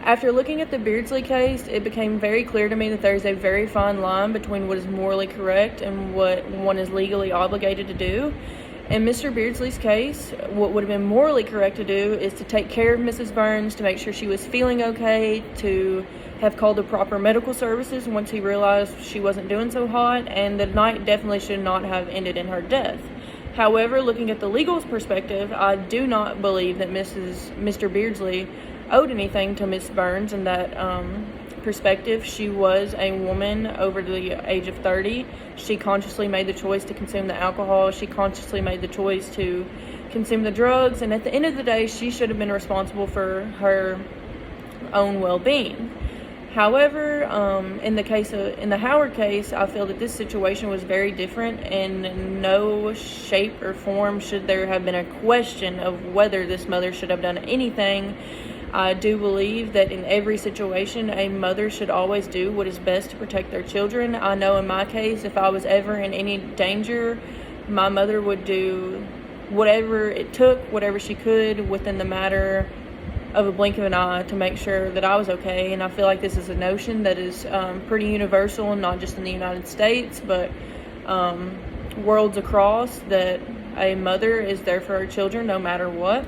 After looking at the Beardsley case, it became very clear to me that there's a very fine line between what is morally correct and what one is legally obligated to do. In Mr. Beardsley's case, what would have been morally correct to do is to take care of Mrs. Burns, to make sure she was feeling okay, to have called the proper medical services once he realized she wasn't doing so hot, and the night definitely should not have ended in her death. However, looking at the legal perspective, I do not believe that Mr. Beardsley owed anything to Miss Burns in that perspective. She was a woman over the age of 30. She consciously made the choice to consume the alcohol. She consciously made the choice to consume the drugs. And at the end of the day, she should have been responsible for her own well-being. However, in the Howard case, I feel that this situation was very different. In no shape or form should there have been a question of whether this mother should have done anything. I do believe that in every situation, a mother should always do what is best to protect their children. I know in my case, if I was ever in any danger, my mother would do whatever it took, whatever she could, within the matter of a blink of an eye to make sure that I was okay. And I feel like this is a notion that is pretty universal, not just in the United States, but worlds across, that a mother is there for her children no matter what.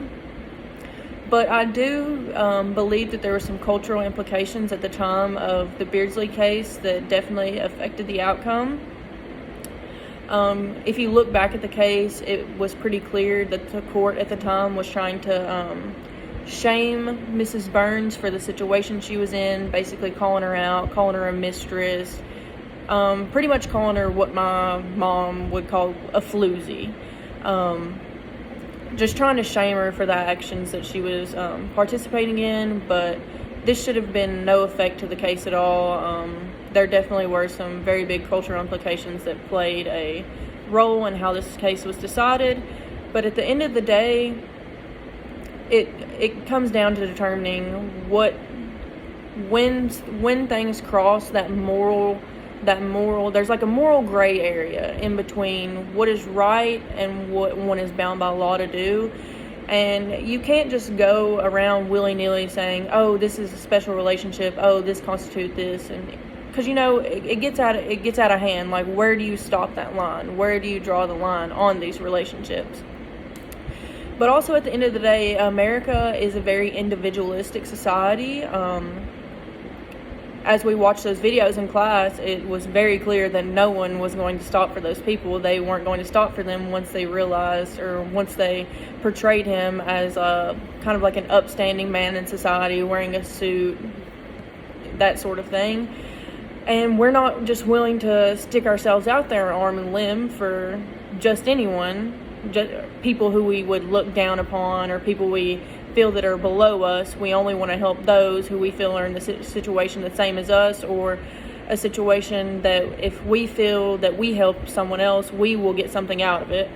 But I do believe that there were some cultural implications at the time of the Beardsley case that definitely affected the outcome. If you look back at the case, it was pretty clear that the court at the time was trying to shame Mrs. Burns for the situation she was in, basically calling her out, calling her a mistress, pretty much calling her what my mom would call a floozy. Just trying to shame her for the actions that she was participating in, but this should have been no effect to the case at all. There definitely were some very big cultural implications that played a role in how this case was decided, but at the end of the day, it comes down to determining when things cross that moral, there's like a moral gray area in between what is right and what one is bound by law to do. And you can't just go around willy-nilly saying, oh, this is a special relationship, oh, this constitutes this, and because it gets out of hand. Like, where do you stop that line? Where do you draw the line on these relationships? But also, at the end of the day, America is a very individualistic society. As we watched those videos in class, it was very clear that no one was going to stop for those people. They weren't going to stop for them once they realized, or once they portrayed him as a kind of like an upstanding man in society, wearing a suit, that sort of thing. And we're not just willing to stick ourselves out there arm and limb for just anyone, just people who we would look down upon or people we feel that are below us. We only want to help those who we feel are in the situation the same as us, or a situation that if we feel that we help someone else, we will get something out of it.